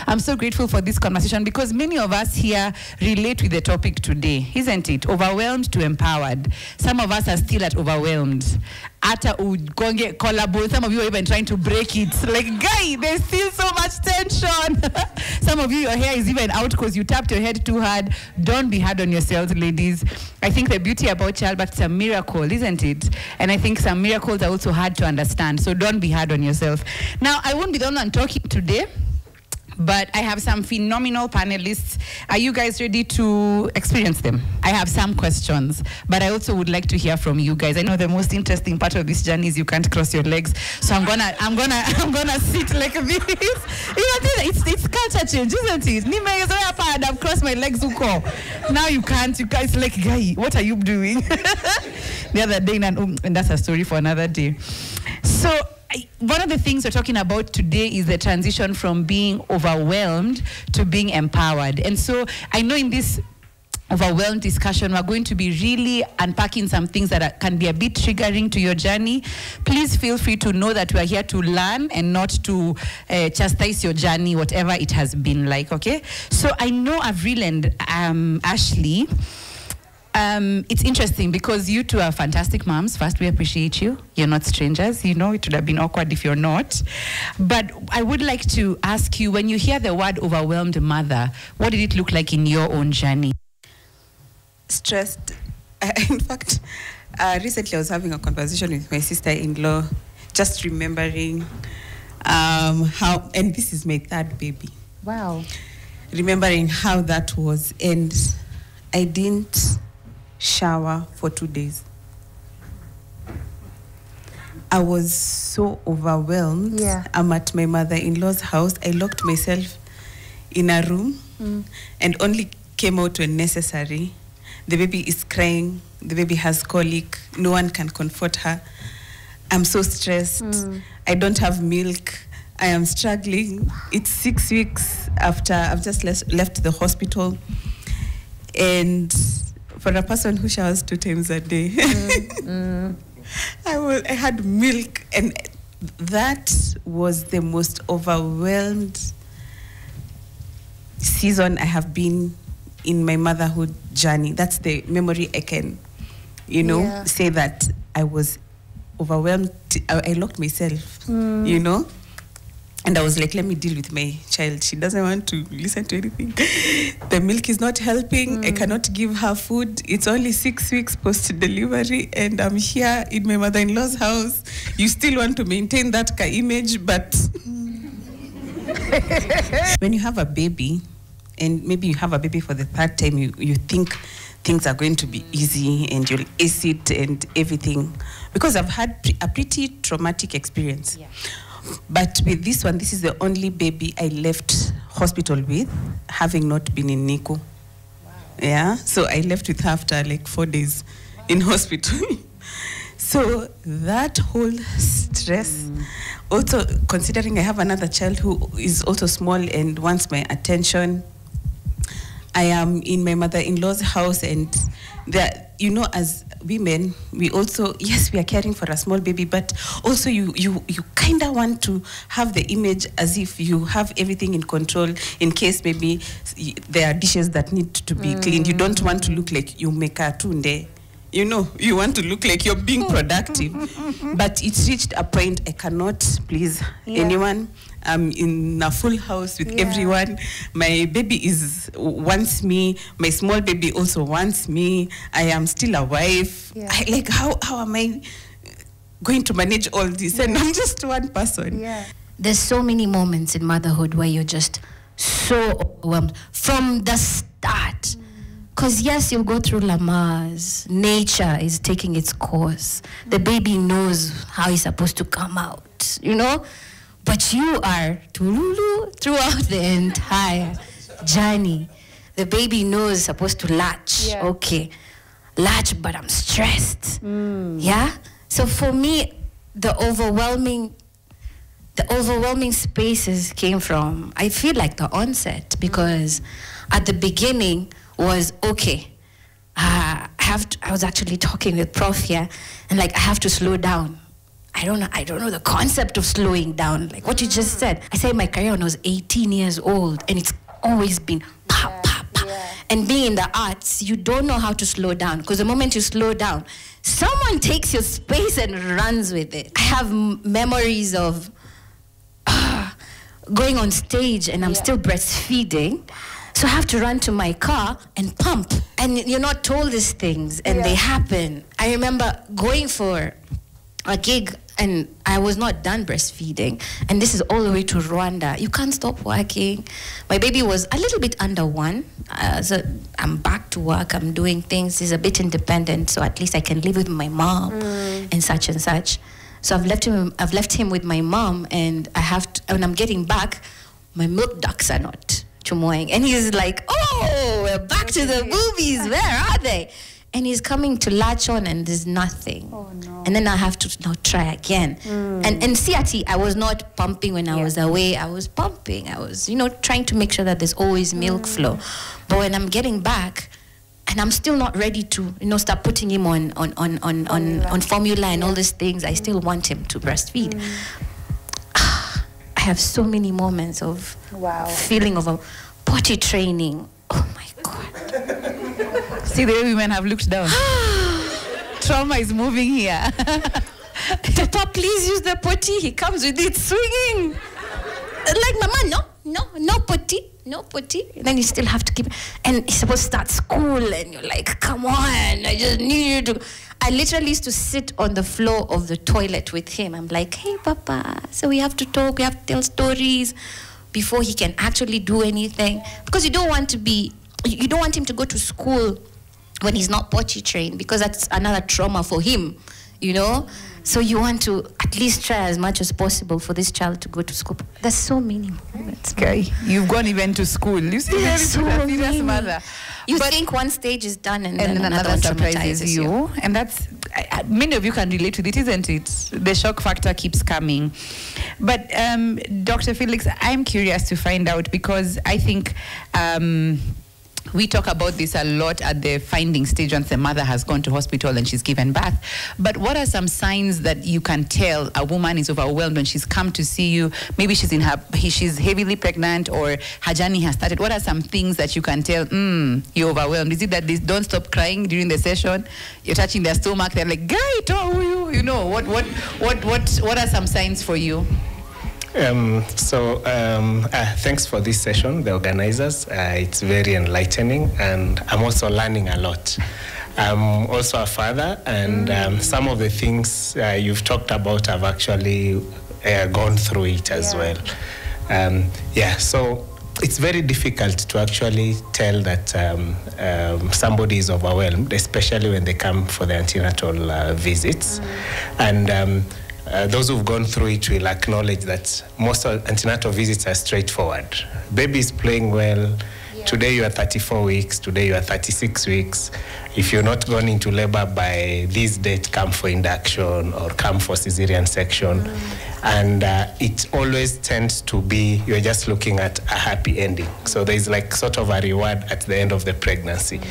I'm so grateful for this conversation because many of us here relate with the topic today, isn't it? Overwhelmed to empowered. Some of us are still at overwhelmed. Ata ugonge collabo. Some of you are even trying to break it. Like, guy, there's still so much tension. Some of you, your hair is even out because you tapped your head too hard. Don't be hard on yourselves, ladies. I think the beauty about childbirth is a miracle, isn't it? And I think some miracles are also hard to understand. So don't be hard on yourself. Now, I won't be the only one talking today, but I have some phenomenal panelists. Are you guys ready to experience them? I have some questions, but I also would like to hear from you guys. I know the most interesting part of this journey is you can't cross your legs, so I'm gonna sit like this. It's culture change, isn't it? I've crossed my legs. Now you can't. You guys like, guy, what are you doing? The other day, and that's a story for another day. So. One of the things we're talking about today is the transition from being overwhelmed to being empowered. And so I know in this overwhelmed discussion, we're going to be really unpacking some things that can be a bit triggering to your journey. Please feel free to know that we're here to learn and not to chastise your journey, whatever it has been like, okay? So I know Avril and Ashley, it's interesting because you two are fantastic moms. First, we appreciate you. You're not strangers. You know, it would have been awkward if you're not. But I would like to ask you, when you hear the word overwhelmed mother, what did it look like in your own journey? Stressed. In fact, recently I was having a conversation with my sister-in-law, just remembering how, and this is my third baby. Wow. Remembering how that was. And I didn't shower for 2 days. I was so overwhelmed. Yeah. I'm at my mother-in-law's house. I locked myself in a room and only came out when necessary. The baby is crying. The baby has colic. No one can comfort her. I'm so stressed. I don't have milk. I am struggling. It's 6 weeks after I've just left the hospital. And for a person who showers 2 times a day, I had milk, and that was the most overwhelmed season I have been in my motherhood journey. That's the memory I can, say that I was overwhelmed. I locked myself, and I was like, let me deal with my child. She doesn't want to listen to anything. The milk is not helping. I cannot give her food. It's only 6 weeks post-delivery, and I'm here in my mother-in-law's house. You still want to maintain that image, but when you have a baby, and maybe you have a baby for the 3rd time, you think things are going to be easy, and you'll ace it and everything. Because I've had a pretty traumatic experience. Yeah. But with this one, this is the only baby I left hospital with, having not been in NICU. Wow. Yeah, so I left with her after like 4 days in hospital. So that whole stress, also considering I have another child who is also small and wants my attention. I am in my mother-in-law's house, and there, as women, we also, yes, we are caring for a small baby, but also you kind of want to have the image as if you have everything in control in case maybe there are dishes that need to be cleaned. You don't want to look like you make a tunde. You want to look like you're being productive. But it's reached a point I cannot please anyone. I'm in a full house with everyone. My baby wants me. My small baby also wants me. I am still a wife. Yeah. How am I going to manage all this? And I'm just one person. Yeah. There's so many moments in motherhood where you're just so overwhelmed from the start. Because yes, you'll go through Lamar's. Nature is taking its course. The baby knows how he's supposed to come out, But you are throughout the entire journey. The baby knows supposed to latch. Yeah. Okay, latch, but I'm stressed. Yeah? So for me, the overwhelming spaces came from, I feel like the onset, because at the beginning was, okay, I was actually talking with Prof here, and I have to slow down. I don't know the concept of slowing down, like what you just said. I started my career when I was 18 years old, and it's always been pa, pa, pa. And being in the arts, you don't know how to slow down, because the moment you slow down, someone takes your space and runs with it. I have memories of going on stage and I'm still breastfeeding. So I have to run to my car and pump. And you're not told these things, and they happen. I remember going for a gig and I was not done breastfeeding. And this is all the way to Rwanda. You can't stop working. My baby was a little bit under 1. So I'm back to work. I'm doing things. He's a bit independent, so at least I can live with my mom and such and such. So I've left him with my mom, and I have to, when I'm getting back, my milk ducts are not chumoing. And he's like, oh, we're back to the movies. Where are they? And he's coming to latch on, and there's nothing. Oh, no. And then I have to now try again. And CRT, I was not pumping when I was away. I was pumping. I was, trying to make sure that there's always milk flow. But when I'm getting back, and I'm still not ready to, start putting him on formula and all these things, I still want him to breastfeed. I have so many moments of feeling of a potty training. Oh my God. See the way women have looked down. Trauma is moving here. Papa, please use the potty. He comes with it swinging. Like, Mama, no potty. No potty. And then you still have to keep, and he's supposed to start school, and you're like, come on, I just need you to. I literally used to sit on the floor of the toilet with him. I'm like, hey, Papa, so we have to talk, we have to tell stories before he can actually do anything. Because you don't want him to go to school when he's not potty trained, because that's another trauma for him, So you want to at least try as much as possible for this child to go to school. There's so many moments. Okay, you've gone even to school. You see, there's so serious mother. You think one stage is done, and then another one surprises you. And that's, many of you can relate to it, isn't it? The shock factor keeps coming. But Dr. Felix, I'm curious to find out, because I think we talk about this a lot at the finding stage once the mother has gone to hospital and she's given birth. But what are some signs that you can tell a woman is overwhelmed when she's come to see you? Maybe she's heavily pregnant, or her journey has started. What are some things that you can tell, you're overwhelmed? Is it that they don't stop crying during the session? You're touching their stomach, they're like, guy, what are some signs for you? Thanks for this session, the organizers. It's very enlightening, and I'm also learning a lot. I'm also a father, and some of the things you've talked about, I've actually gone through it as well. So it's very difficult to actually tell that somebody is overwhelmed, especially when they come for the antenatal visits. And those who've gone through it will acknowledge that most antenatal visits are straightforward. Baby is playing well. Today you are 34 weeks. Today you are 36 weeks. If you're not gone into labor by this date, come for induction or come for cesarean section. And it always tends to be, you're just looking at a happy ending. So there's like sort of a reward at the end of the pregnancy.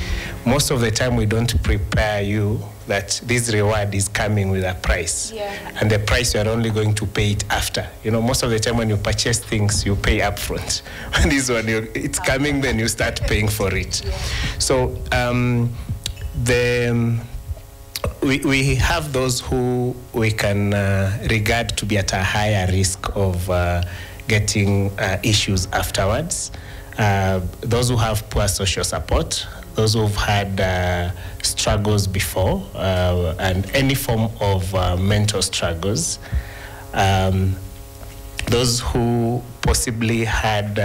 Most of the time we don't prepare you that this reward is coming with a price. And the price you're only going to pay it after. Most of the time when you purchase things, you pay upfront. And this one, it's coming, then you start paying for it. So we have those who we can regard to be at a higher risk of getting issues afterwards. Those who have poor social support, those who've had struggles before, and any form of mental struggles, those who possibly had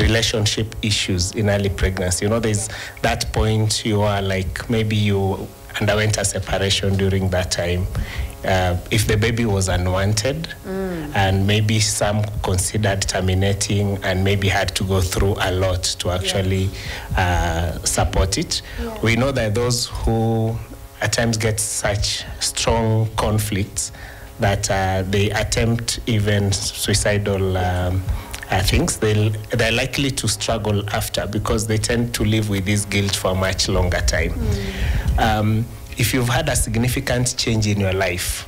relationship issues in early pregnancy. There's that point you are like, maybe you underwent a separation during that time. If the baby was unwanted, and maybe some considered terminating, and maybe had to go through a lot to actually support it. We know that those who at times get such strong conflicts that they attempt even suicidal things, they're likely to struggle after, because they tend to live with this guilt for a much longer time. If you've had a significant change in your life,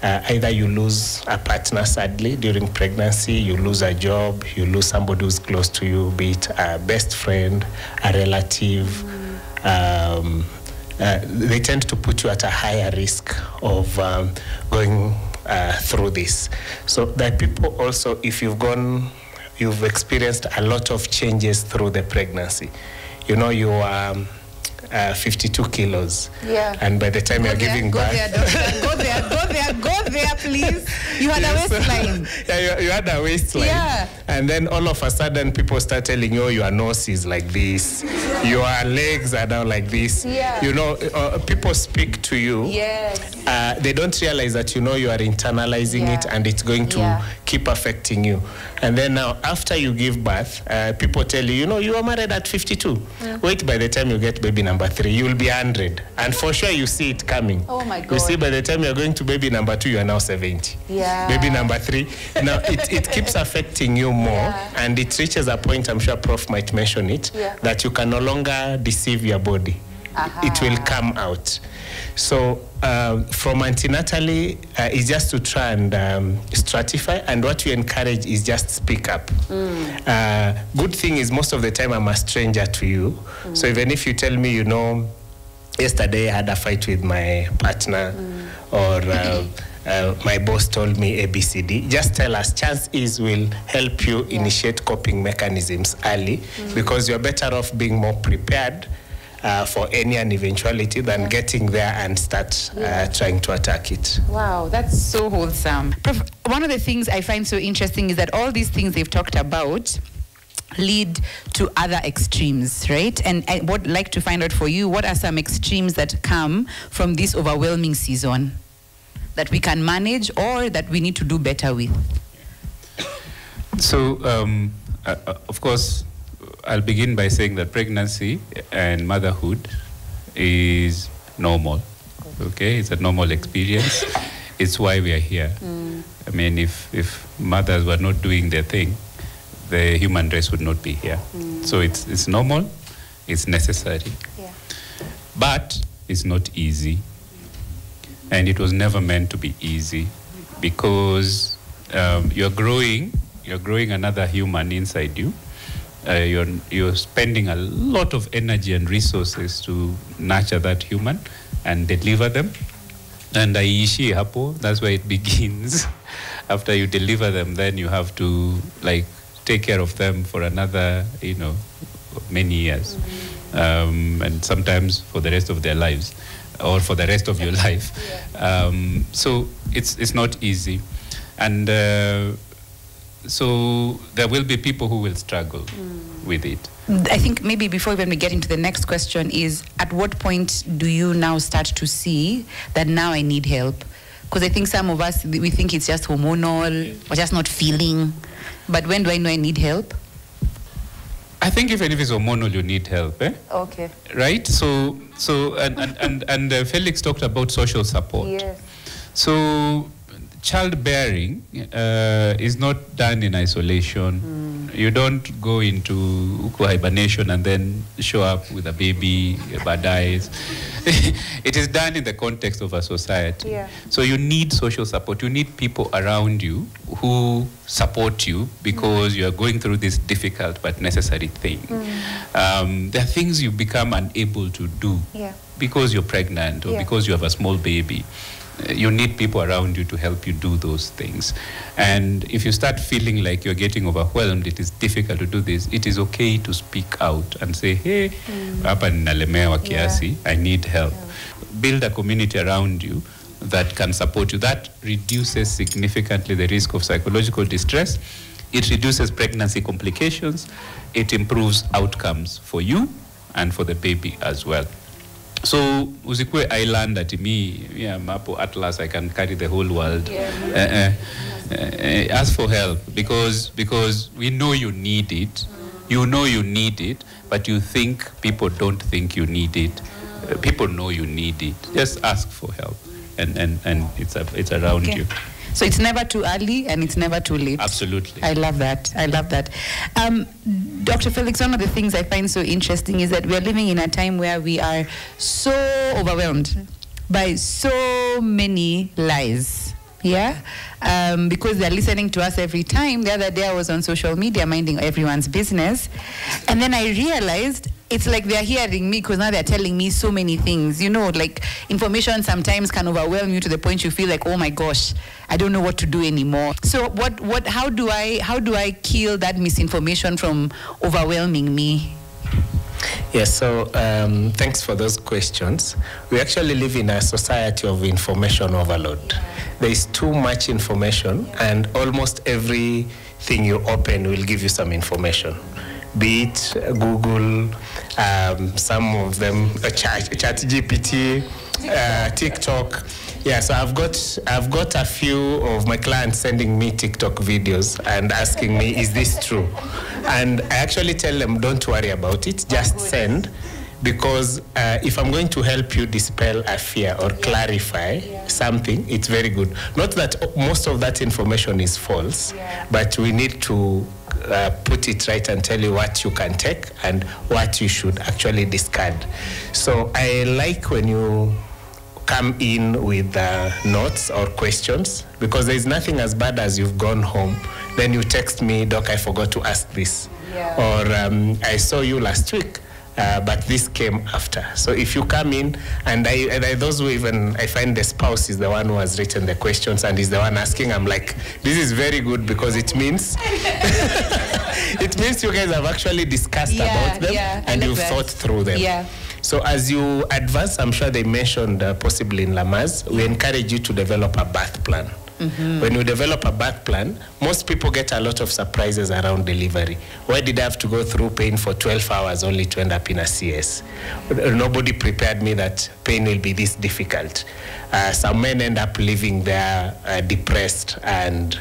either you lose a partner sadly during pregnancy, you lose a job, you lose somebody who's close to you, be it a best friend, a relative. They tend to put you at a higher risk of going through this. So that people also, if you've experienced a lot of changes through the pregnancy. You know, you are 52 kilos. Yeah. And by the time you're giving birth... Go there, please. You had a waistline. Yeah, you had a waistline. Yeah. And then all of a sudden, people start telling you, your nose is like this. Your legs are now like this. Yeah. You know, people speak to you. Yes. They don't realize that, you know, you are internalizing it and it's going to keep affecting you. And then now, after you give birth, people tell you, you know, you are married at 52. Wait, by the time you get baby number 3, you will be 100. And for sure, you see it coming. Oh, my God. You see, by the time you're going to baby number 2, you are now 70. Yeah. Baby number 3. Now, it keeps affecting you more. And it reaches a point, I'm sure Prof might mention it, that you can no longer deceive your body. It will come out. So from antenatally, is just to try and stratify, and what we encourage is just speak up. Good thing is most of the time I'm a stranger to you. So even if you tell me, you know, yesterday I had a fight with my partner, or my boss told me ABCD, just tell us. Chance is we'll help you initiate coping mechanisms early, because you're better off being more prepared for any eventuality than getting there and start trying to attack it. Wow, that's so wholesome. Prof, one of the things I find so interesting is that all these things they've talked about lead to other extremes, right? And I would like to find out for you, what are some extremes that come from this overwhelming season that we can manage or that we need to do better with? So, of course, I'll begin by saying that pregnancy and motherhood is normal. Okay, it's a normal experience. It's why we are here. I mean, if mothers were not doing their thing, the human race would not be here. So it's normal, it's necessary. But it's not easy. And it was never meant to be easy, because you're growing another human inside you. You're spending a lot of energy and resources to nurture that human and deliver them. And aishi hapo, that's where it begins. After you deliver them, then you have to take care of them for another, many years, and sometimes for the rest of their lives, or for the rest of your life. So it's not easy, and so there will be people who will struggle with it. I think maybe before even we get into the next question is, at what point do you now start to see that now I need help? Because I think some of us, we think it's just hormonal or just not feeling. But when do I know I need help? I think even if it's hormonal, you need help, eh? Okay. Right? So and Felix talked about social support. Yes. So childbearing is not done in isolation. You don't go into hibernation and then show up with a baby, bad eyes. It is done in the context of a society. Yeah. So you need social support. You need people around you who support you because you are going through this difficult but necessary thing. There are things you become unable to do because you're pregnant or because you have a small baby. You need people around you to help you do those things. And if you start feeling like you're getting overwhelmed, it is difficult to do this, it is okay to speak out and say, hey, hapa ninalemewa kiasi, I need help. Build a community around you that can support you. That reduces significantly the risk of psychological distress. It reduces pregnancy complications. It improves outcomes for you and for the baby as well. So, usikue island at me, mapo atlas, I can carry the whole world. Ask for help because we know you need it. You know you need it, but you think people don't think you need it. People know you need it. Just ask for help, and it's around you. So it's never too early and it's never too late. Absolutely. I love that. I love that. Dr. Felix, one of the things I find so interesting is that we are living in a time where we are so overwhelmed by so many lies. Yeah, because they're listening to us every time. The other day I was on social media minding everyone's business, and then I realized it's like they're hearing me because now they're telling me so many things. You know, like information sometimes can overwhelm you to the point you feel like, oh my gosh, I don't know what to do anymore. So how do I kill that misinformation from overwhelming me? Yes, so thanks for those questions. We actually live in a society of information overload. There is too much information, and almost everything you open will give you some information. Be it Google, some of them, ChatGPT, TikTok. Yeah, so I've got a few of my clients sending me TikTok videos and asking me, is this true? And I actually tell them, don't worry about it, just send. Because if I'm going to help you dispel a fear or clarify something, it's very good. Not that most of that information is false, but we need to put it right and tell you what you can take and what you should actually discard. So I like when you come in with notes or questions, because there's nothing as bad as you've gone home, then you text me, Doc, I forgot to ask this. Or I saw you last week, but this came after. So if you come in, and those who even, I find the spouse is the one who has written the questions and is the one asking, I'm like, this is very good, because it means it means you guys have actually discussed about them and you've thought through them. Yeah. So as you advance, I'm sure they mentioned possibly in Lamaze, we encourage you to develop a birth plan. When you develop a birth plan, most people get a lot of surprises around delivery. Why did I have to go through pain for 12 hours only to end up in a CS? Nobody prepared me that pain will be this difficult. Some men end up living there depressed and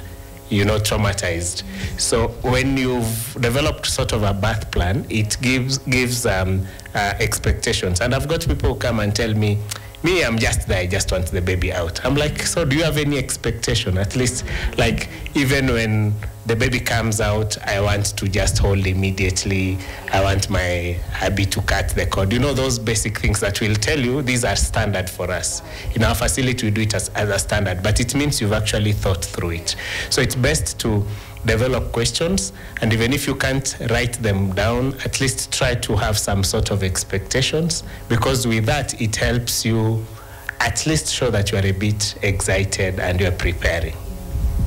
traumatized. So when you've developed sort of a birth plan, it gives expectations. And I've got people who come and tell me, I'm just there, I just want the baby out. I'm like, so do you have any expectation? At least, like, even when the baby comes out, I want to just hold immediately. I want my hubby to cut the cord. Those basic things that will tell you these are standard for us. In our facility, we do it as a standard, but it means you've actually thought through it. So it's best to develop questions, and even if you can't write them down, at least try to have some sort of expectations, because with that, it helps you at least show that you are a bit excited and you're preparing.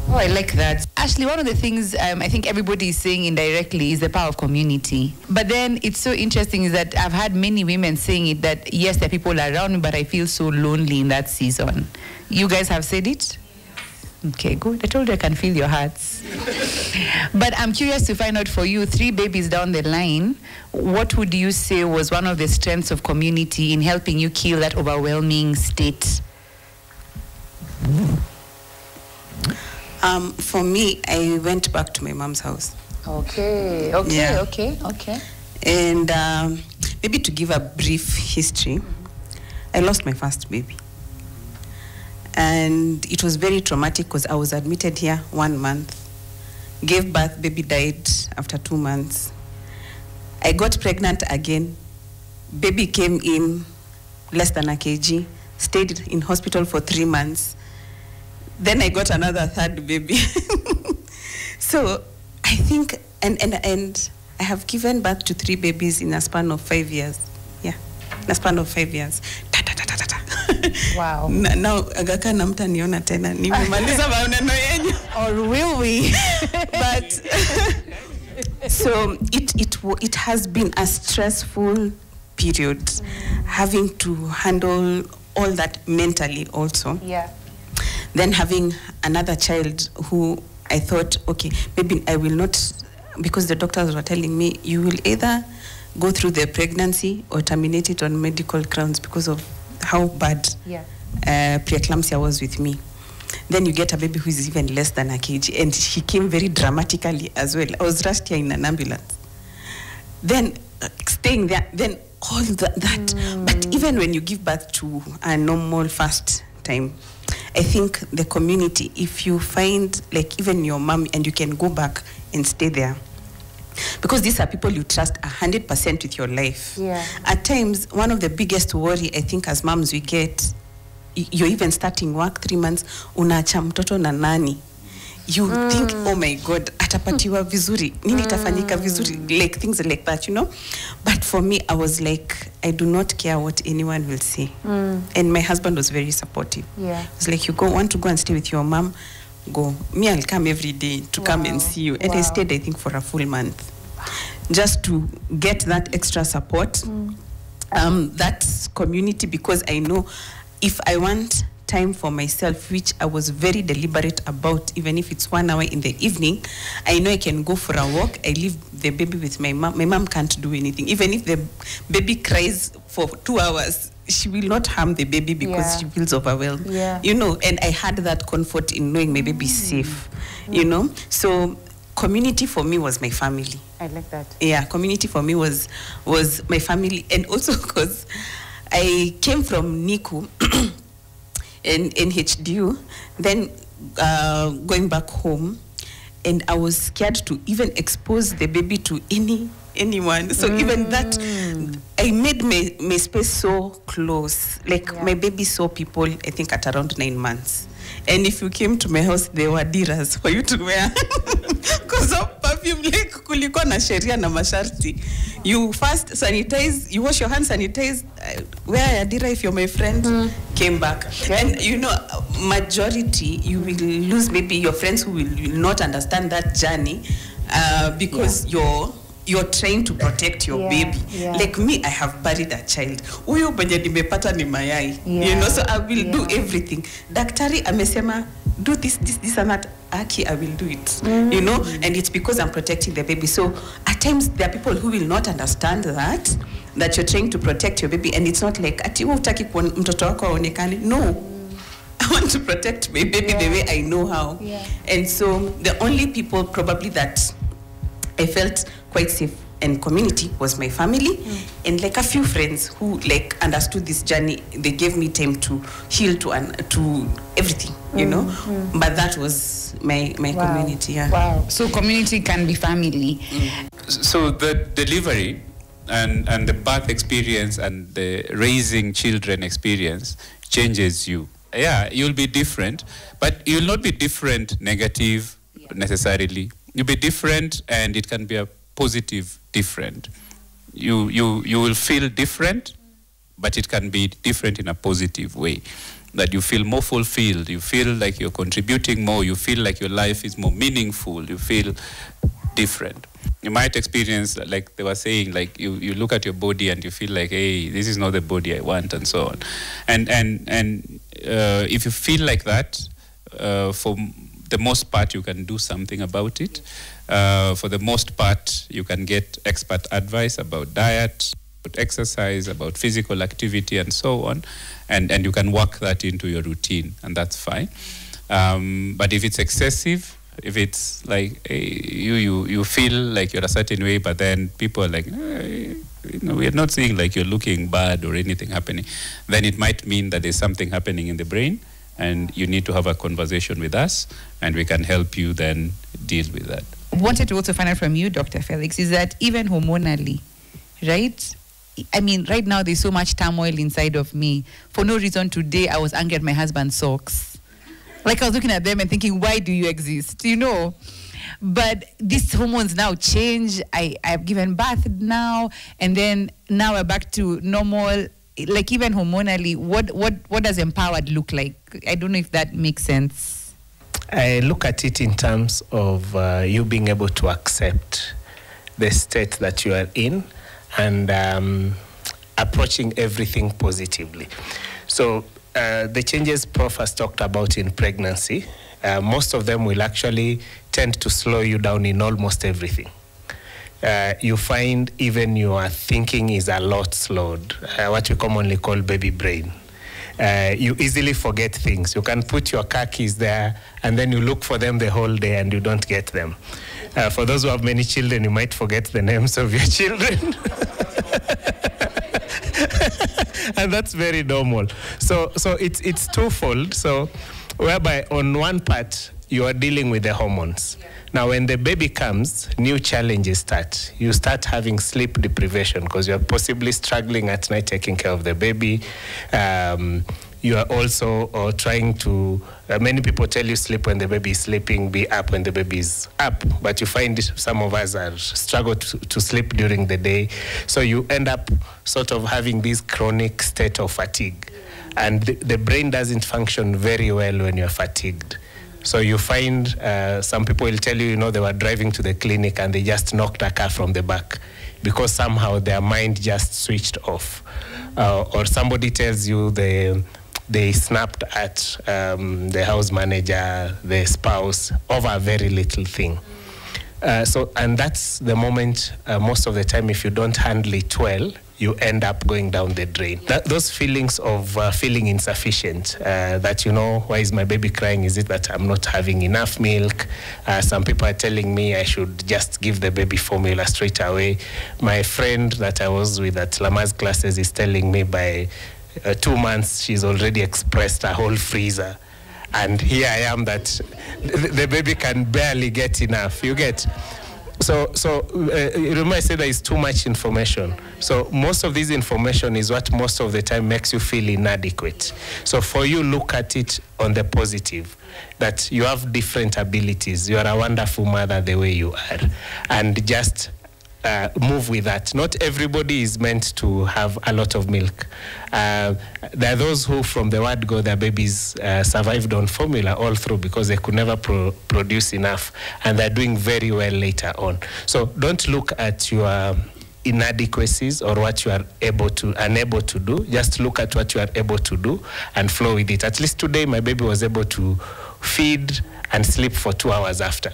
Oh, I like that. Ashley, one of the things I think everybody is saying indirectly is the power of community. But then it's so interesting is that I've had many women saying it, that yes, there are people around me, but I feel so lonely in that season. You guys have said it? Okay, good. I told you I can feel your hearts. But I'm curious to find out for you, 3 babies down the line, what would you say was one of the strengths of community in helping you kill that overwhelming state? For me, I went back to my mom's house. Okay. And maybe to give a brief history, I lost my first baby. And it was very traumatic because I was admitted here 1 month, gave birth, baby died after 2 months. I got pregnant again. Baby came in less than a kg, stayed in hospital for 3 months. Then I got another 3rd baby. So I think, and I have given birth to 3 babies in a span of 5 years. Yeah, in a span of 5 years. Wow. Now agaka na mtaniona tena nimemaliza maneno yenyu. Or will we? But so it has been a stressful period, having to handle all that mentally also. Yeah. Then having another child who I thought, okay, maybe I will not, because the doctors were telling me you will either go through the pregnancy or terminate it on medical grounds because of how bad preeclampsia was with me. Then you get a baby who is even less than a kg, and he came very dramatically as well. I was rushed here in an ambulance. Then staying there, then all that. But even when you give birth to a normal first time, I think the community, if you find like even your mom and you can go back and stay there, because these are people you trust 100% with your life. Yeah. At times, one of the biggest worry I think as moms we get you're even starting work 3 months, unaacha mtoto na nani. You think, oh my God, atapatiwa vizuri, nini itafanyika vizuri, like things like that, you know. But for me, I was like, I do not care what anyone will say. And my husband was very supportive. Yeah. It's like, you want to go and stay with your mom, go. Me, I'll come every day to come and see you. And I stayed, I think, for a full month, just to get that extra support, that community, because I know if I want time for myself, which I was very deliberate about, even if it's 1 hour in the evening, I know I can go for a walk. I leave the baby with my mom. My mom can't do anything. Even if the baby cries for 2 hours, she will not harm the baby because she feels overwhelmed. You know, and I had that comfort in knowing my baby is safe, you know. So community for me was my family. I like that. Yeah, community for me was my family. And also because I came from NICU in HDU, then going back home, and I was scared to even expose the baby to anyone. So even that, I made my space so close. Like my baby saw people, I think, at around 9 months. And if you came to my house, there were diras for you to wear. Because of perfume, like kulikuwa na sheria na masharti. You first sanitize, you wash your hands, sanitize, wear a dira if you're my friend, came back. And you know, majority, you will lose maybe your friends who will not understand that journey because you're trying to protect your baby. Like me, I have buried a child. Uyo benye nimepata ni mayai. You know, so I will do everything. Daktari amesema, do this and that. Aki, I will do it. You know, and it's because I'm protecting the baby. So at times there are people who will not understand that you're trying to protect your baby, and it's not like ati hutaki mtoto wako aonekane. No. I want to protect my baby the way I know how. And so the only people probably that I felt quite safe and community was my family and like a few friends who like understood this journey. They gave me time to heal to everything, you know. But that was my community. Wow. So community can be family. So the delivery and the birth experience and the raising children experience changes you. Yeah, you'll be different, but you'll not be different negative necessarily. You'll be different, and it can be a positive different. You will feel different, but it can be different in a positive way. That you feel more fulfilled, you feel like you're contributing more, you feel like your life is more meaningful, you feel different. You might experience, like they were saying, like you look at your body and you feel like, hey, this is not the body I want, and so on. And if you feel like that, for the most part, you can do something about it. For the most part, you can get expert advice about diet, about exercise, about physical activity, and so on. And you can work that into your routine, and that's fine. But if it's excessive, if it's like you feel like you're a certain way, but then people are like, we're not seeing like you're looking bad or anything happening, then it might mean that there's something happening in the brain, and you need to have a conversation with us, and we can help you then deal with that. Wanted to also find out from you, Dr. Felix, is that even hormonally, right? I mean, right now there's so much turmoil inside of me. For no reason today, I was angry at my husband's socks. Like I was looking at them and thinking, why do you exist? You know? But these hormones now change. I've given birth now, and then now we're back to normal. Like even hormonally, what does empowered look like? I don't know if that makes sense. I look at it in terms of you being able to accept the state that you are in and approaching everything positively. So the changes Prof has talked about in pregnancy, most of them will actually tend to slow you down in almost everything. You find even your thinking is a lot slowed, what we commonly call baby brain. You easily forget things. You can put your car keys there and then you look for them the whole day and you don't get them. For those who have many children, you might forget the names of your children. And that's very normal. So it's twofold. So whereby on one part, you are dealing with the hormones. Now, when the baby comes, new challenges start. You start having sleep deprivation because you're possibly struggling at night taking care of the baby. you are also trying to, many people tell you sleep when the baby is sleeping, be up when the baby is up, but you find some of us are struggle to sleep during the day. So you end up sort of having this chronic state of fatigue. And the brain doesn't function very well when you're fatigued. So you find some people will tell you, they were driving to the clinic and they just knocked a car from the back because somehow their mind just switched off. Or somebody tells you they snapped at the house manager, the spouse, over a very little thing. And that's the moment, most of the time, if you don't handle it well, you end up going down the drain. Those feelings of feeling insufficient, that, why is my baby crying? Is it that I'm not having enough milk? Some people are telling me I should just give the baby formula straight away. My friend that I was with at Lama's classes is telling me by 2 months, she's already expressed a whole freezer. And here I am that the baby can barely get enough. You get? So remember I said there is too much information. So most of this information is what most of the time makes you feel inadequate. So for you, look at it on the positive, that you have different abilities. You are a wonderful mother the way you are. And just move with that. Not everybody is meant to have a lot of milk. There are those who, from the word go, their babies survived on formula all through because they could never produce enough, and they're doing very well later on. So don't look at your inadequacies or what you are unable to do. Just look at what you are able to do and flow with it. At least today, my baby was able to feed and sleep for 2 hours after.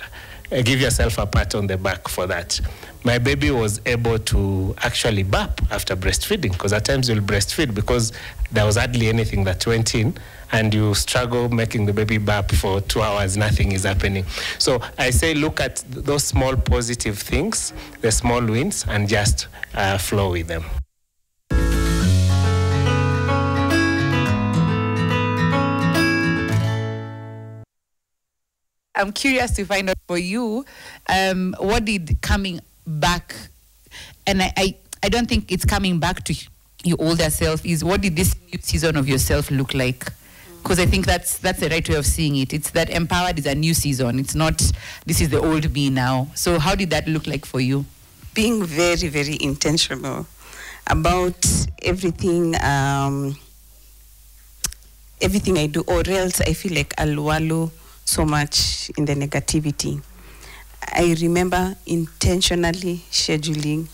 Give yourself a pat on the back for that. My baby was able to actually burp after breastfeeding, because at times you'll breastfeed because there was hardly anything that went in, and you struggle making the baby burp for 2 hours, nothing is happening. So I say look at those small positive things, the small wins, and just flow with them. I'm curious to find out for you, what did coming back, and I don't think it's coming back to your older self, is what did this new season of yourself look like? Because I think that's the right way of seeing it. It's that empowered is a new season. It's not, this is the old me now. So how did that look like for you? Being very, very intentional about everything, everything I do, or else I feel like I'll wallow so much in the negativity. I remember intentionally scheduling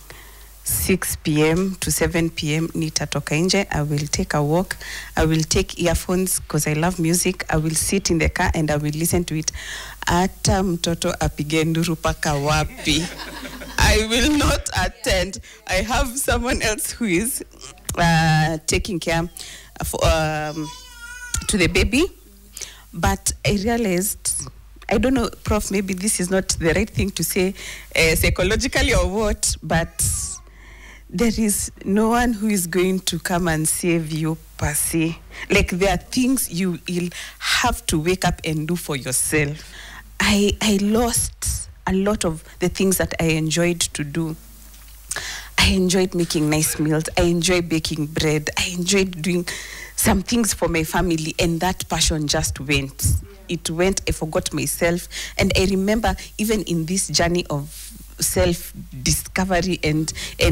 6 p.m. to 7 p.m. nitatoka nje. I will take a walk. I will take earphones because I love music. I will sit in the car and I will listen to it. Ata mtoto apige nduru paka wapi. I will not attend. I have someone else who is taking care to the baby. But I realized, I don't know, Prof, maybe this is not the right thing to say psychologically or what, but there is no one who is going to come and save you per se. Like, there are things you will have to wake up and do for yourself. I lost a lot of the things that I enjoyed to do. I enjoyed making nice meals. I enjoyed baking bread. I enjoyed doing some things for my family, and that passion just went. It went, I forgot myself. And I remember even in this journey of self-discovery and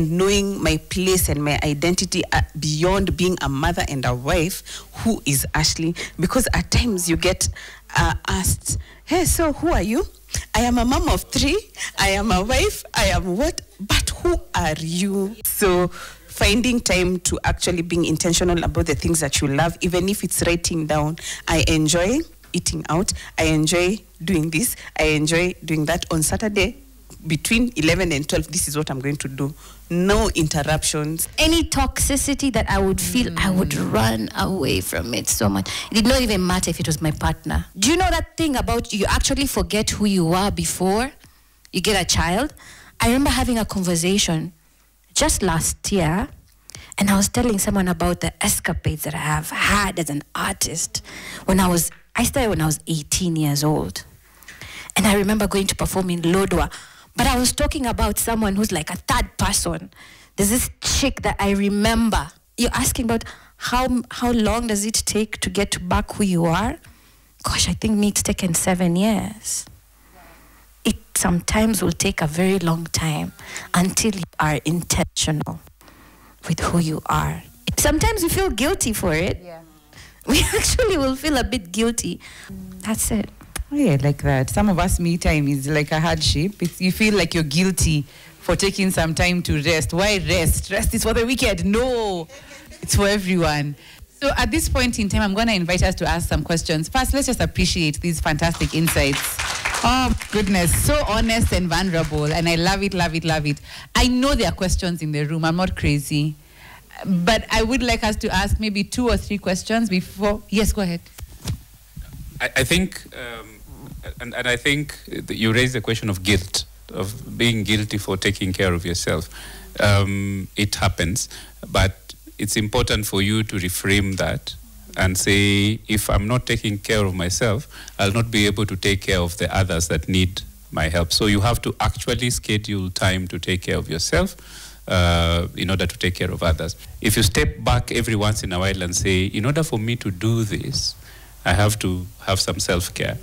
knowing my place and my identity beyond being a mother and a wife, who is Ashley? Because at times you get asked, hey, so who are you? I am a mom of 3, I am a wife, I am what? But who are you? So finding time to actually being intentional about the things that you love, even if it's writing down. I enjoy eating out. I enjoy doing this. I enjoy doing that. On Saturday, between 11 and 12, this is what I'm going to do. No interruptions. Any toxicity that I would feel, I would run away from it so much. It did not even matter if it was my partner. Do you know that thing about you actually forget who you were before you get a child? I remember having a conversation just last year, and I was telling someone about the escapades that I have had as an artist. I started when I was 18 years old. And I remember going to perform in Lodwa. But I was talking about someone who's like a third person. There's this chick that I remember. You're asking about how long does it take to get back who you are? Gosh, I think me it's taken 7 years. It sometimes will take a very long time until you are intentional with who you are. Sometimes we feel guilty for it. Yeah. We actually will feel a bit guilty. That's it. Oh, yeah, like that. Some of us, me time is like a hardship. You feel like you're guilty for taking some time to rest. Why rest? Rest is for the wicked. No, it's for everyone. So at this point in time, I'm going to invite us to ask some questions. First, let's just appreciate these fantastic insights. Oh, goodness. So honest and vulnerable. And I love it, love it, love it. I know there are questions in the room. I'm not crazy. But I would like us to ask maybe 2 or 3 questions before. Yes, go ahead. I think, and I think you raised the question of guilt, of being guilty for taking care of yourself. It happens, but it's important for you to reframe that and say, if I'm not taking care of myself, I'll not be able to take care of the others that need my help. So you have to actually schedule time to take care of yourself in order to take care of others. If you step back every once in a while and say, in order for me to do this, I have to have some self-care,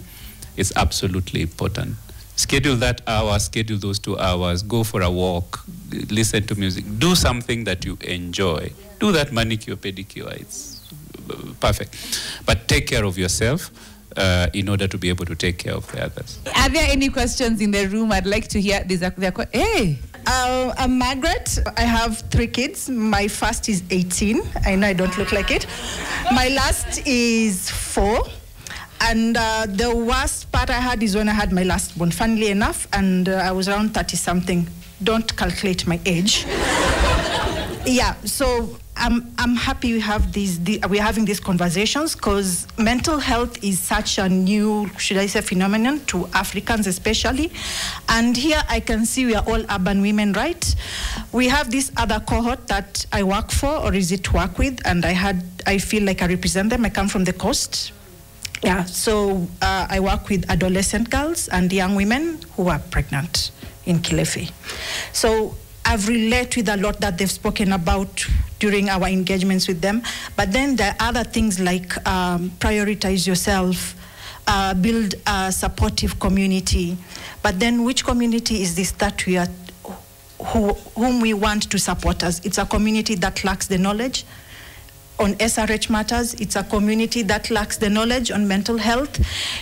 it's absolutely important. Schedule that hour, schedule those 2 hours, go for a walk, listen to music, do something that you enjoy. Do that manicure, pedicure, it's perfect. But take care of yourself in order to be able to take care of the others. Are there any questions in the room? I'd like to hear. Hey! I'm Margaret. I have 3 kids. My first is 18. I know I don't look like it. My last is 4. And the worst part I had is when I had my last born, funnily enough, and I was around 30-something. Don't calculate my age. Yeah, so I'm happy we have we're having these conversations, because mental health is such a new, should I say, phenomenon to Africans especially. And here I can see we are all urban women, right? We have this other cohort that I work for, or is it work with, and I feel like I represent them. I come from the coast. Yeah, so I work with adolescent girls and young women who are pregnant in Kilifi. So I've related with a lot that they've spoken about during our engagements with them. But then there are other things like prioritize yourself, build a supportive community. But then which community is this that we are, whom we want to support us? It's a community that lacks the knowledge on SRH matters. It's a community that lacks the knowledge on mental health.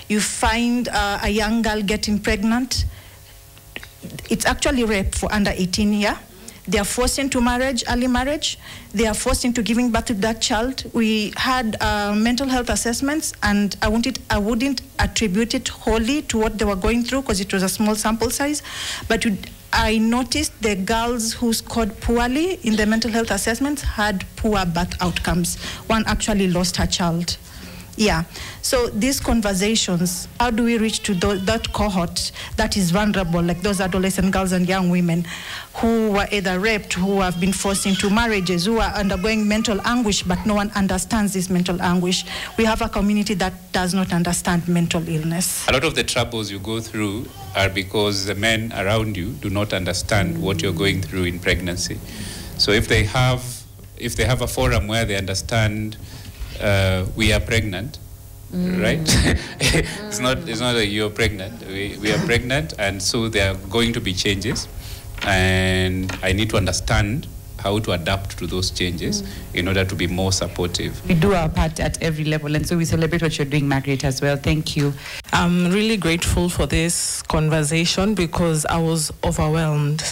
You find a young girl getting pregnant. It's actually rape for under 18 here. They are forced into marriage, early marriage. They are forced into giving birth to that child. We had mental health assessments, and I wouldn't attribute it wholly to what they were going through, because it was a small sample size. But I noticed the girls who scored poorly in the mental health assessments had poor birth outcomes. One actually lost her child. Yeah, so these conversations, how do we reach to that cohort that is vulnerable, like those adolescent girls and young women who were either raped, who have been forced into marriages, who are undergoing mental anguish, but no one understands this mental anguish. We have a community that does not understand mental illness. A lot of the troubles you go through are because the men around you do not understand what you're going through in pregnancy. So if they have a forum where they understand we are pregnant, right? It's not that you're pregnant. We are pregnant, and so there are going to be changes, and I need to understand how to adapt to those changes in order to be more supportive. We do our part at every level, and so we celebrate what you're doing, Margaret, as well. Thank you. I'm really grateful for this conversation because I was overwhelmed.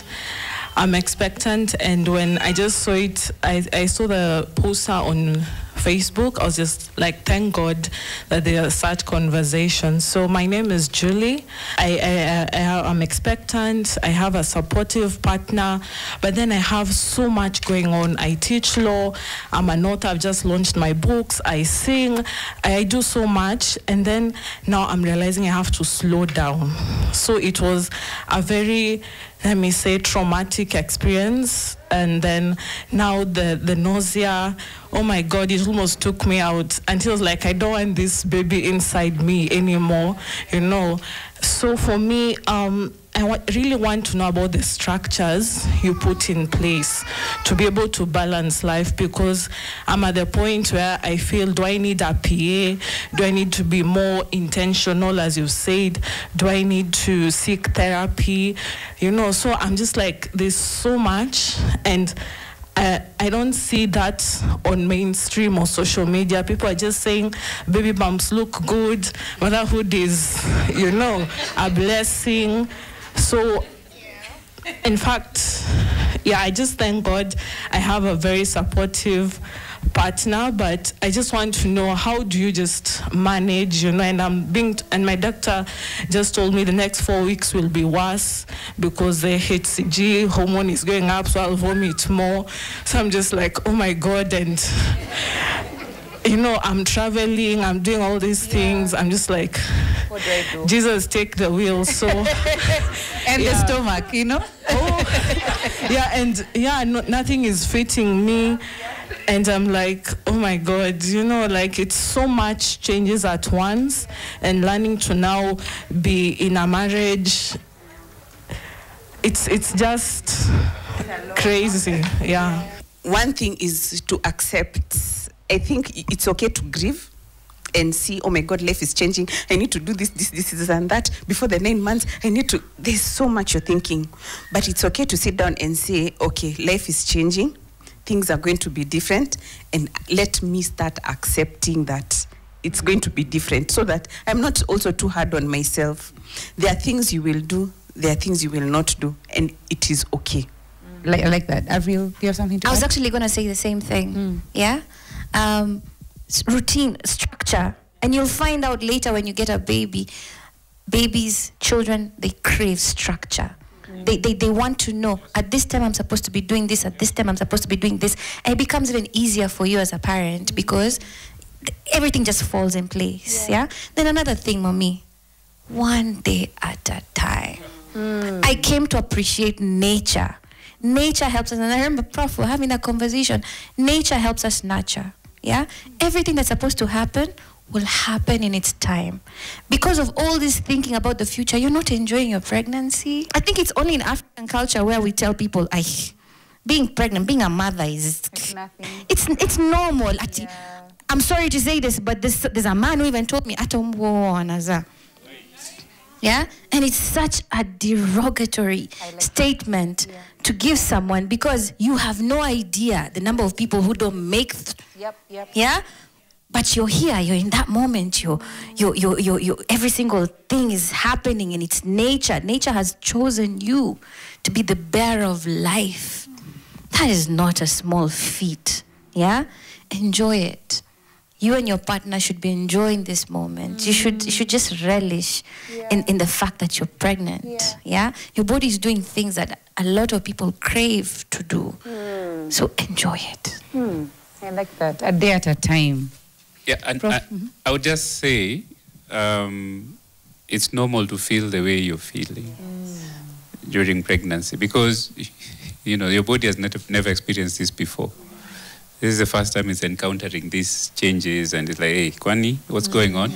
I'm expectant, and when I just saw it, I saw the poster on Facebook. I was just like, thank God that there are such conversations. So my name is Julie. I'm expectant. I have a supportive partner, but then I have so much going on. I teach law. I'm an author. I've just launched my books. I sing. I do so much, and then now I'm realizing I have to slow down. So it was a very, let me say, traumatic experience. And then now the nausea, oh my God, it almost took me out until I was like, I don't want this baby inside me anymore, you know. So for me, really want to know about the structures you put in place to be able to balance life, because I'm at the point where I feel, do I need a PA? Do I need to be more intentional, as you said? Do I need to seek therapy? You know, so I'm just like, there's so much, and I don't see that on mainstream or social media. People are just saying baby bumps look good, motherhood is, you know, a blessing. So, in fact, yeah, I just thank God I have a very supportive partner, but I just want to know, how do you just manage, you know, and my doctor just told me the next 4 weeks will be worse because the HCG hormone is going up, so I'll vomit more. So I'm just like, oh my God, and you know, I'm traveling, I'm doing all these things. I'm just like, what do I do? Jesus, take the wheel. So and the stomach, you know. Yeah, and nothing is fitting me. And I'm like, oh my God, you know, like it's so much changes at once, and learning to now be in a marriage, it's just crazy. Yeah. One thing is to accept. I think it's okay to grieve and see, oh my God, life is changing. I need to do this, and that. Before the 9 months, there's so much you're thinking. But it's okay to sit down and say, okay, life is changing. Things are going to be different. And let me start accepting that it's going to be different, so that I'm not also too hard on myself. There are things you will do. There are things you will not do. And it is okay. I like that. Avril, do you have something to add? I was actually going to say the same thing. Yeah? Routine, structure. And you'll find out later when you get a baby, babies, children, they crave structure. They want to know, at this time I'm supposed to be doing this, at this time I'm supposed to be doing this. And it becomes even easier for you as a parent because everything just falls in place. Yeah? Then another thing, mommy, one day at a time. I came to appreciate nature. Nature helps us, and I remember Prof, we're having that conversation. Nature helps us nurture. Yeah? Everything that's supposed to happen will happen in its time. Because of all this thinking about the future, you're not enjoying your pregnancy. I think it's only in African culture where we tell people, being pregnant, being a mother is... It's nothing. It's normal. I'm sorry to say this, but there's a man who even told me, yeah? And it's such a derogatory statement to give someone, because you have no idea the number of people who don't make yeah? But you're here, you're in that moment, you're every single thing is happening, and it's nature. Nature has chosen you to be the bearer of life. That is not a small feat, yeah? Enjoy it. You and your partner should be enjoying this moment. You should just relish in the fact that you're pregnant. Yeah? Your body is doing things that a lot of people crave to do. So enjoy it. I like that. A day at a time. Yeah, and I would just say it's normal to feel the way you're feeling during pregnancy, because you know your body has never experienced this before. This is the first time it's encountering these changes, and it's like, hey, Kwani, what's going on?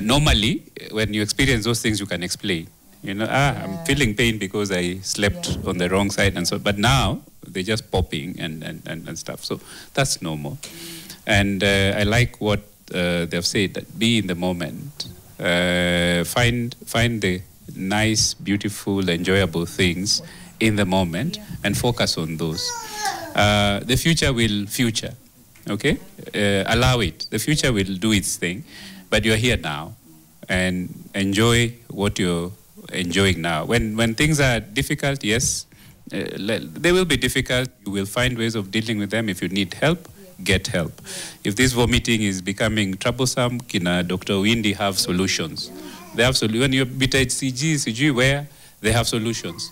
Normally, when you experience those things, you can explain. You know, I'm feeling pain because I slept on the wrong side, and so. But now they're just popping and stuff. So that's normal. And I like what they've said, that be in the moment. Find the nice, beautiful, enjoyable things in the moment and focus on those. The future will future, okay? Allow it. The future will do its thing, but you're here now, and enjoy what you're enjoying now. When things are difficult, yes, they will be difficult. You will find ways of dealing with them. If you need help, get help. If this vomiting is becoming troublesome, Kina Dr. Windy have solutions. They have solutions. When you're beta HCG, where they have solutions.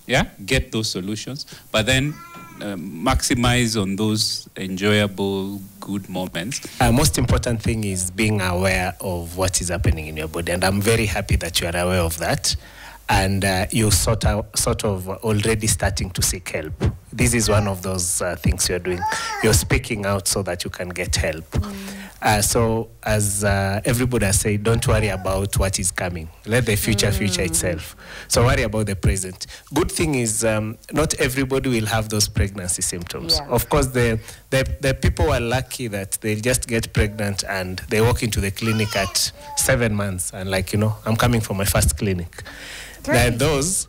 Yeah, get those solutions, but then maximize on those enjoyable, good moments. Most important thing is being aware of what is happening in your body, and I'm very happy that you are aware of that, and you're sort of already starting to seek help. This is one of those things you're doing. You're speaking out so that you can get help. So as everybody has said, don't worry about what is coming. Let the future itself. So worry about the present. Good thing is not everybody will have those pregnancy symptoms. Yeah. Of course, the people are lucky that they just get pregnant and they walk into the clinic at 7 months and like, I'm coming for my first clinic. There are those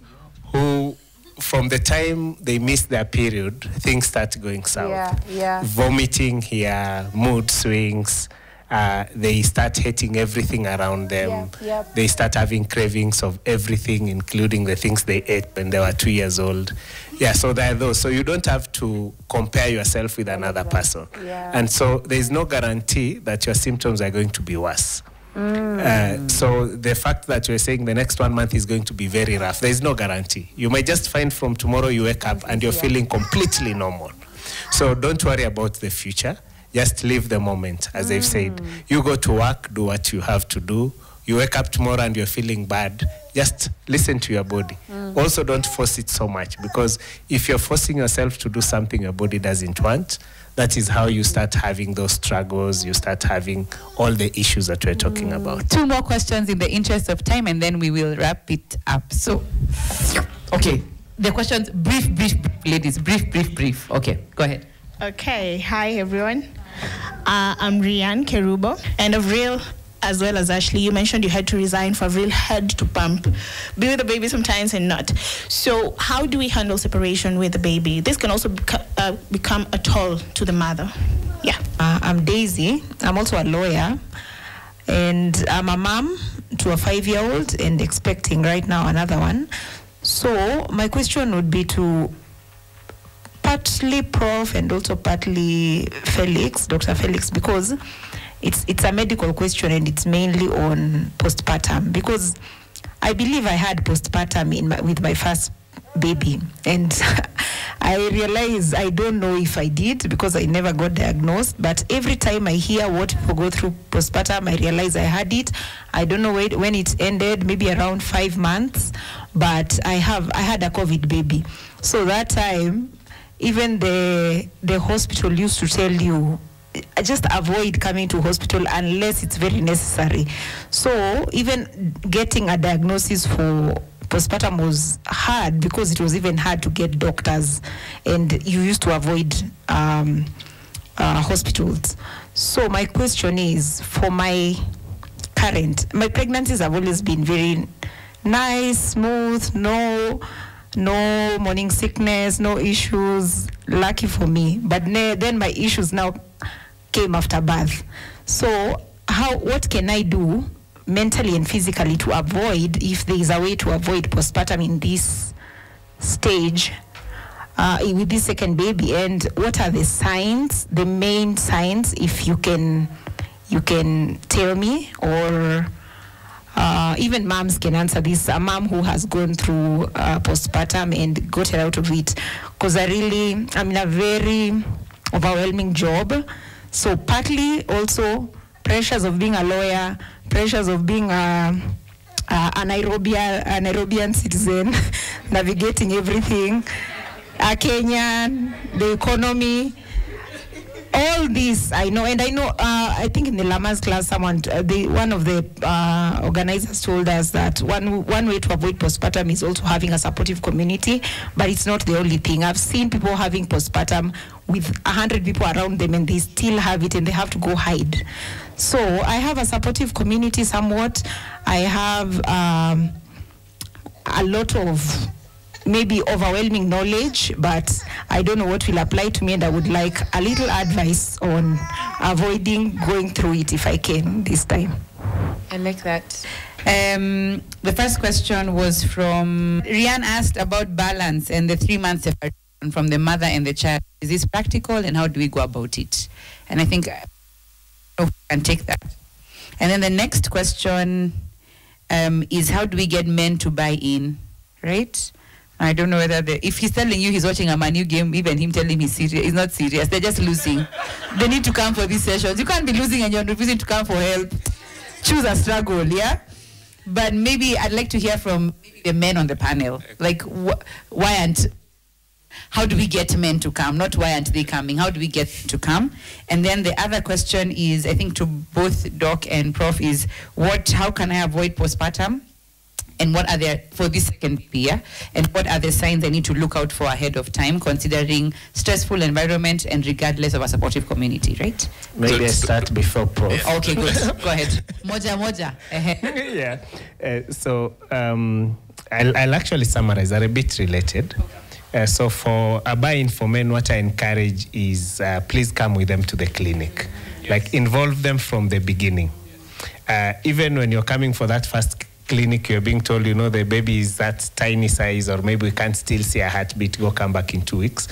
who, from the time they miss their period, things start going south. Vomiting here, mood swings. They start hating everything around them. They start having cravings of everything, including the things they ate when they were 2 years old. Yeah, so there are those. So you don't have to compare yourself with another person. And so there is no guarantee that your symptoms are going to be worse. So the fact that you're saying the next 1 month is going to be very rough, there is no guarantee. You might just find from tomorrow you wake up and you're feeling completely normal. So don't worry about the future. Just live the moment, as they've said. You go to work, do what you have to do. You wake up tomorrow and you're feeling bad, just listen to your body. Also, don't force it so much, because if you're forcing yourself to do something your body doesn't want, that is how you start having those struggles, you start having all the issues that we're talking about. 2 more questions in the interest of time, and then we will wrap it up. So, okay, the questions, brief, ladies, brief. Okay, go ahead. Okay, hi everyone. I'm Rian Kerubo, and Avril, as well as Ashley, you mentioned you had to resign for Avril had to pump, be with the baby sometimes and not. So how do we handle separation with the baby? This can also become a toll to the mother. Yeah. I'm Daisy. I'm also a lawyer, and I'm a mom to a 5-year-old and expecting right now another one. So my question would be to partly Prof and also partly Felix, Dr. Felix, because it's a medical question and it's mainly on postpartum, because I believe I had postpartum with my first baby, and I realize I don't know if I did because I never got diagnosed, but every time I hear what people go through postpartum, I realize I had it. I don't know when it ended, maybe around 5 months, but I had a COVID baby. So that time, even the hospital used to tell you, just avoid coming to hospital unless it's very necessary. So even getting a diagnosis for postpartum was hard, because it was even hard to get doctors, and you used to avoid hospitals. So my question is, for my pregnancies have always been very nice, smooth, no morning sickness, no issues, lucky for me. But then my issues now came after birth. So what can I do mentally and physically to avoid, if there is a way to avoid postpartum in this stage with this second baby? And what are the signs, the main signs, if you can tell me, or even moms can answer this, a mom who has gone through postpartum and gotten out of it, because I'm in a very overwhelming job. So partly also pressures of being a lawyer, pressures of being a Nairobian citizen, navigating everything, a Kenyan, the economy, all this I know. And I know, I think in the Lamas class, one of the organizers told us that one way to avoid postpartum is also having a supportive community, but it's not the only thing. I've seen people having postpartum with 100 people around them and they still have it and they have to go hide. So I have a supportive community somewhat. I have a lot of maybe overwhelming knowledge, but I don't know what will apply to me, and I would like a little advice on avoiding going through it if I can this time. I like that. The first question was from Rian, asked about balance and the 3 months separation from the mother and the child. Is this practical, and how do we go about it? And I think I can take that. And then the next question is, how do we get men to buy in, right? I don't know whether if he's telling you he's watching a Man U game, even him telling him he's not serious. They're just losing. They need to come for these sessions. You can't be losing and you're refusing to come for help. Choose a struggle, yeah? But maybe I'd like to hear from the men on the panel. Like, why aren't... how do we get men to come? Not why aren't they coming? How do we get to come? And then the other question is, I think to both Doc and Prof, is how can I avoid postpartum? And what are there for this second year? And what are the signs I need to look out for ahead of time, considering stressful environment and regardless of a supportive community, right? Maybe I start before Prof. Okay, good. Go ahead. Moja. Yeah. So I'll actually summarize. They're a bit related. So for a buy-in for men, what I encourage is please come with them to the clinic. Like involve them from the beginning. Even when you're coming for that first clinic, you're being told, the baby is that tiny size, or maybe we can't still see a heartbeat, come back in 2 weeks.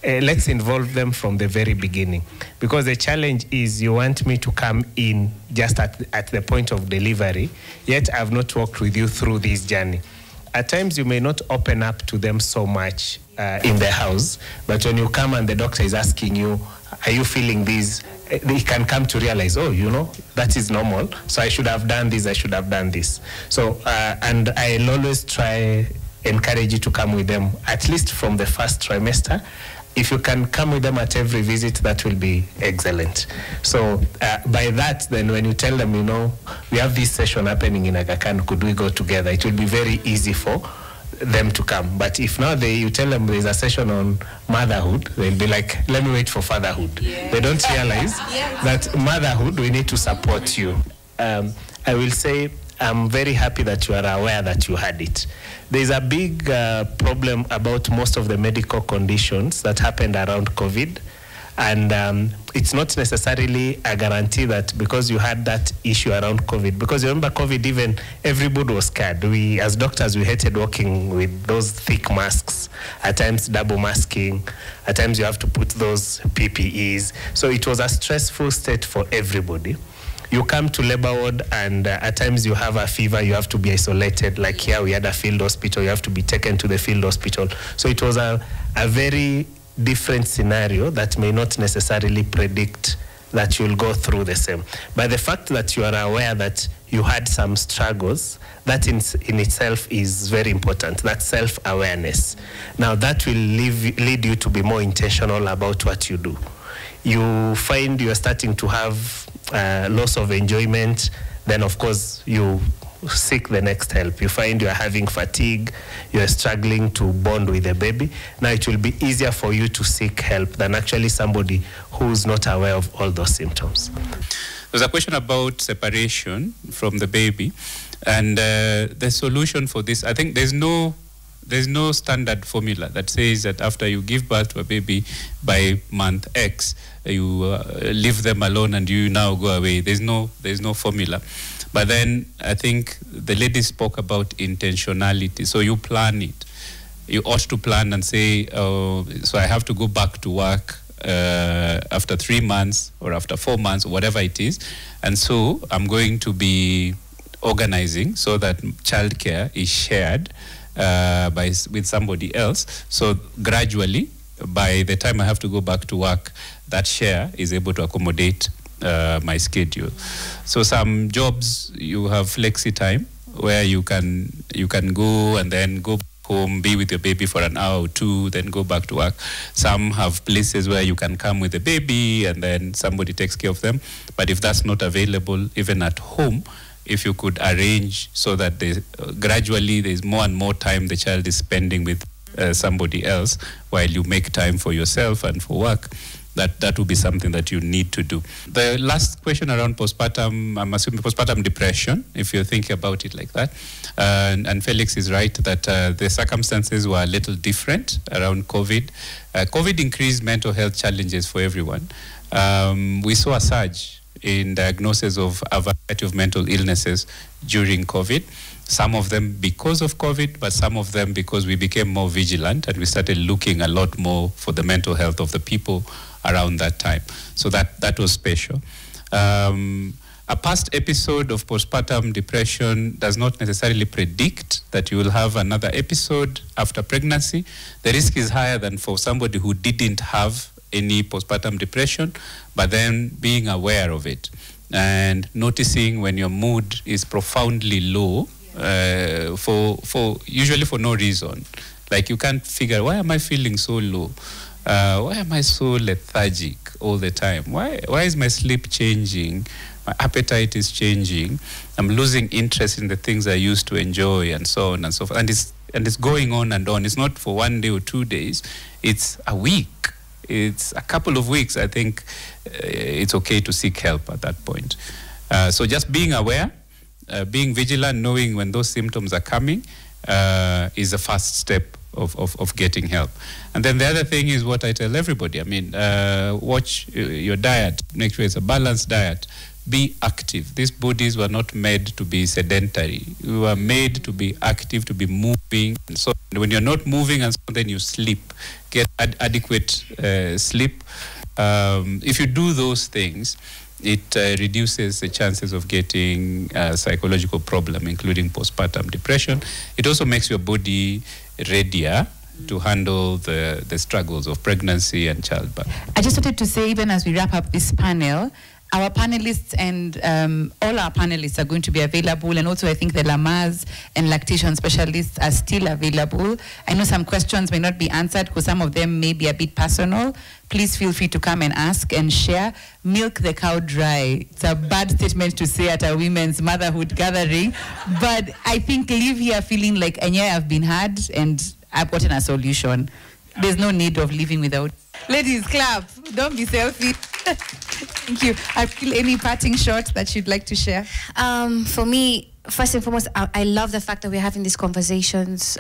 Let's involve them from the very beginning. Because the challenge is you want me to come in just at the point of delivery, yet I've not walked with you through this journey. At times you may not open up to them so much in the house, but when you come and the doctor is asking you, are you feeling this? They can come to realize, that is normal. So I should have done this, I should have done this. So, and I'll always try, encourage you to come with them, at least from the first trimester. If you can come with them at every visit, that will be excellent. So by that, then when you tell them, we have this session happening in Aga Khan, could we go together? It will be very easy for them to come. But if now you tell them there's a session on motherhood, they'll be like, let me wait for fatherhood. Yeah. They don't realize that motherhood, we need to support you. I will say, I'm very happy that you are aware that you had it. There's a big problem about most of the medical conditions that happened around COVID. And it's not necessarily a guarantee that because you had that issue around COVID, because you remember COVID, even everybody was scared. We, as doctors, we hated working with those thick masks, at times double masking, at times you have to put those PPEs. So it was a stressful state for everybody. You come to labor ward and at times you have a fever, you have to be isolated. Like here we had a field hospital, you have to be taken to the field hospital. So it was a very different scenario that may not necessarily predict that you'll go through the same. But the fact that you are aware that you had some struggles, that in itself is very important, that self-awareness. Now that will lead you to be more intentional about what you do. You find you're starting to have loss of enjoyment, then of course you seek the next help. You find you are having fatigue, you are struggling to bond with the baby. Now it will be easier for you to seek help than actually somebody who's not aware of all those symptoms. There's a question about separation from the baby, and the solution for this, I think there's no standard formula that says that after you give birth to a baby by month X, you leave them alone and you now go away. There's no formula. But then I think the lady spoke about intentionality. So you plan it. You ought to plan and say, so I have to go back to work after 3 months or after 4 months or whatever it is. And so I'm going to be organizing so that childcare is shared with somebody else. So gradually, by the time I have to go back to work, that share is able to accommodate my schedule. So some jobs you have flexi time where you can go and then go home, be with your baby for an hour or two, then go back to work. Some have places where you can come with the baby and then somebody takes care of them. But if that's not available, even at home, if you could arrange so that gradually there's more and more time the child is spending with somebody else while you make time for yourself and for work, that would be something that you need to do. The last question around postpartum, I'm assuming postpartum depression, if you're thinking about it like that. And Felix is right that the circumstances were a little different around COVID. COVID increased mental health challenges for everyone. We saw a surge in diagnosis of a variety of mental illnesses during COVID. Some of them because of COVID, but some of them because we became more vigilant and we started looking a lot more for the mental health of the people around that time. So that was special. A past episode of postpartum depression does not necessarily predict that you will have another episode after pregnancy. The risk is higher than for somebody who didn't have any postpartum depression, but then being aware of it and noticing when your mood is profoundly low, usually for no reason. Like you can't figure, why am I feeling so low? Why am I so lethargic all the time? Why is my sleep changing? My appetite is changing. I'm losing interest in the things I used to enjoy, and so on and so forth. And it's going on and on. It's not for 1 day or 2 days. It's a week. It's a couple of weeks. I think it's okay to seek help at that point. So just being aware, being vigilant, knowing when those symptoms are coming is the first step of getting help. And then the other thing is what I tell everybody. I mean, watch your diet. Make sure it's a balanced diet. Be active. These bodies were not made to be sedentary. We were made to be active, to be moving. And so when you're not moving, and so then you sleep. Get adequate sleep. If you do those things, it reduces the chances of getting a psychological problem, including postpartum depression. It also makes your body readier to handle the struggles of pregnancy and childbirth. I just wanted to say, even as we wrap up this panel, our panelists and all our panelists are going to be available, and also I think the Lamas and lactation specialists are still available. I know some questions may not be answered because some of them may be a bit personal. Please feel free to come and ask and share. Milk the cow dry. It's a bad statement to say at a women's motherhood gathering, but I think leave here feeling like, I've been had and I've gotten a solution. There's no need of living without. Ladies, clap. Don't be selfish. Thank you. Any parting shots that you'd like to share? For me, first and foremost, I love the fact that we're having these conversations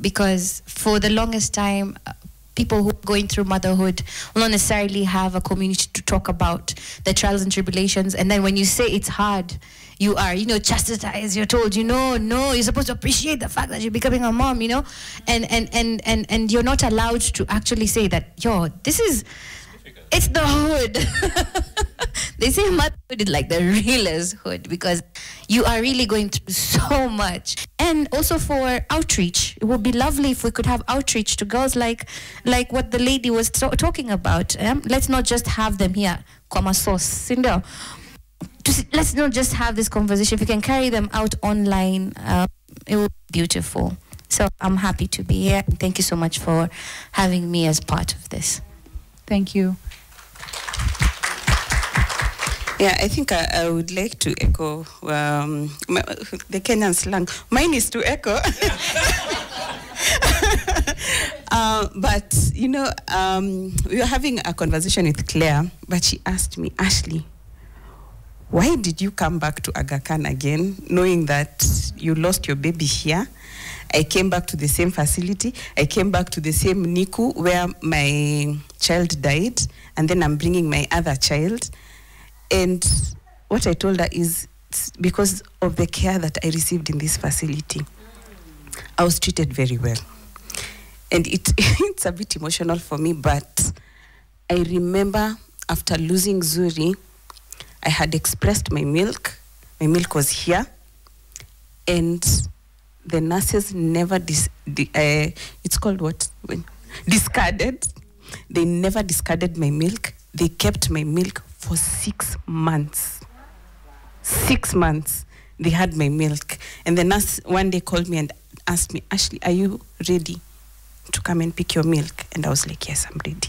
because for the longest time, people who are going through motherhood will not necessarily have a community to talk about the trials and tribulations. And then when you say it's hard, you are, chastised. You're told, no, you're supposed to appreciate the fact that you're becoming a mom, and you're not allowed to actually say that, it's the hood. They say motherhood is like the realest hood because you are really going through so much. And also for outreach, it would be lovely if we could have outreach to girls like what the lady was talking about. Let's not just have them here, Cinderella. Let's not just have this conversation. If we can carry them out online, it will be beautiful. So I'm happy to be here. Thank you so much for having me as part of this. Thank you. Yeah, I think I would like to echo the Kenyan slang. Mine is to echo. But, we were having a conversation with Claire, but she asked me, Ashley, why did you come back to Aga Khan again, knowing that you lost your baby here? I came back to the same facility. I came back to the same NICU where my child died, and then I'm bringing my other child. And what I told her is because of the care that I received in this facility, I was treated very well. And it's a bit emotional for me, but I remember after losing Zuri, I had expressed my milk. My milk was here. And the nurses never, it's called what? Discarded. They never discarded my milk. They kept my milk for 6 months. 6 months. They had my milk. And the nurse one day called me and asked me, Ashley, are you ready to come and pick your milk? And I was like, yes, I'm ready.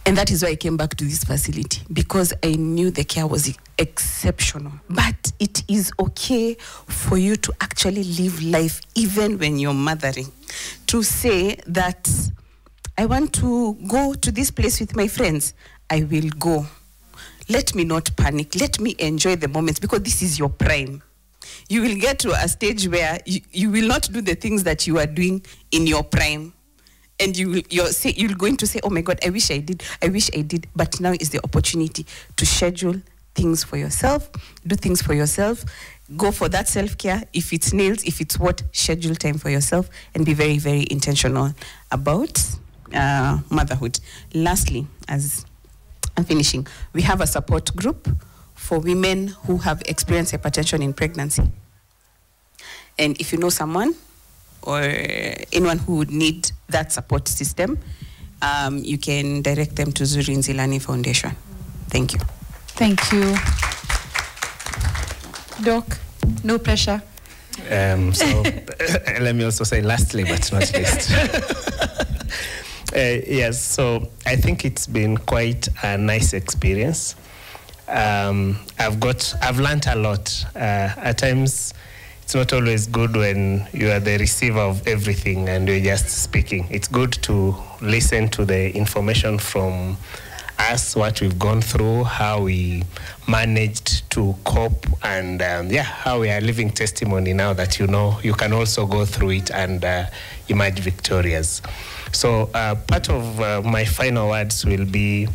And that is why I came back to this facility, because I knew the care was exceptional. But it is okay for you to actually live life even when you're mothering. To say that I want to go to this place with my friends, I will go. Let me not panic. Let me enjoy the moments, because this is your prime. You will get to a stage where you will not do the things that you are doing in your prime. And you're going to say, oh my God, I wish I did. But now is the opportunity to schedule things for yourself, do things for yourself, go for that self-care. If it's nails, if it's what, schedule time for yourself and be very, very intentional about motherhood. Lastly, as I'm finishing, we have a support group for women who have experienced hypertension in pregnancy. And if you know someone or anyone who would need that support system, you can direct them to Zuri Nzilani Foundation. Thank you. Thank you. Doc, no pressure. So let me also say lastly, but not least. Yes, so I think it's been quite a nice experience. I've learned a lot. At times, it's not always good when you are the receiver of everything and you're just speaking. It's good to listen to the information from us, what we've gone through, how we managed to cope, and how we are living testimony now that you can also go through it and emerge victorious. So part of my final words will be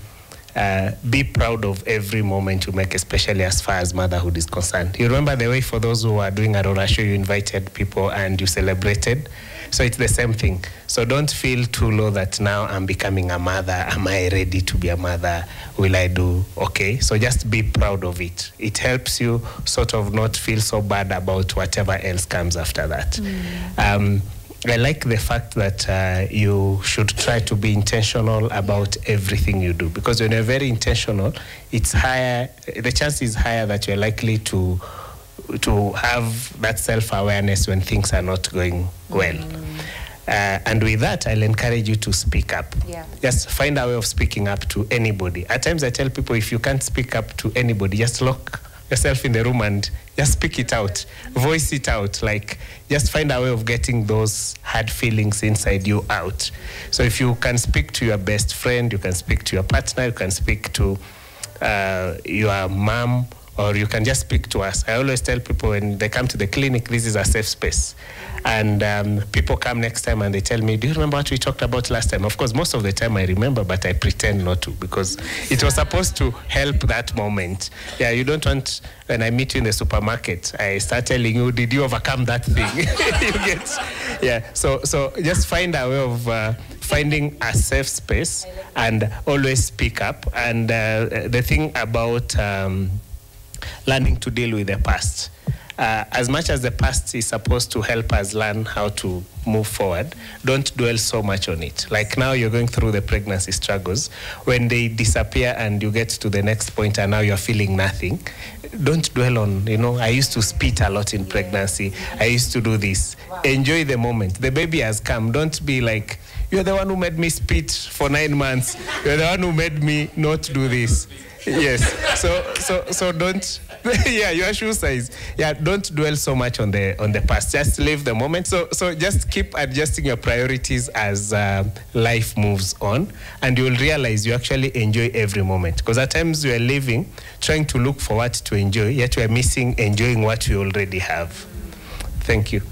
proud of every moment you make, especially as far as motherhood is concerned. You remember the way for those who are doing Aurora show, you invited people and you celebrated. So it's the same thing. So don't feel too low that now I'm becoming a mother. Am I ready to be a mother? Will I do okay? So just be proud of it. It helps you sort of not feel so bad about whatever else comes after that. I like the fact that you should try to be intentional about everything you do, because when you're very intentional, it's higher, the chance is higher that you're likely to have that self-awareness when things are not going well. And with that, I'll encourage you to speak up. Yeah. Just find a way of speaking up to anybody. At times I tell people, if you can't speak up to anybody, just lock yourself in the room and just speak it out, voice it out. Like, just find a way of getting those hard feelings inside you out. So if you can speak to your best friend, you can speak to your partner, you can speak to your mom, or you can just speak to us. I always tell people when they come to the clinic, this is a safe space. And people come next time and they tell me, do you remember what we talked about last time? Of course, most of the time I remember, but I pretend not to, because it was supposed to help that moment. Yeah, you don't want, when I meet you in the supermarket, I start telling you, did you overcome that thing? You get, yeah, so just find a way of finding a safe space and always speak up. And the thing about learning to deal with the past. As much as the past is supposed to help us learn how to move forward, don't dwell so much on it. Like now you're going through the pregnancy struggles. When they disappear and you get to the next point and now you're feeling nothing, don't dwell on, I used to spit a lot in pregnancy. I used to do this. Enjoy the moment. The baby has come. Don't be like, you're the one who made me spit for 9 months. You're the one who made me not do this. Yes. So don't. Yeah, your shoe size. Yeah, don't dwell so much on the past. Just live the moment. So just keep adjusting your priorities as life moves on, and you will realize you actually enjoy every moment. Because at times you are living, trying to look for what to enjoy, yet you are missing enjoying what you already have. Thank you.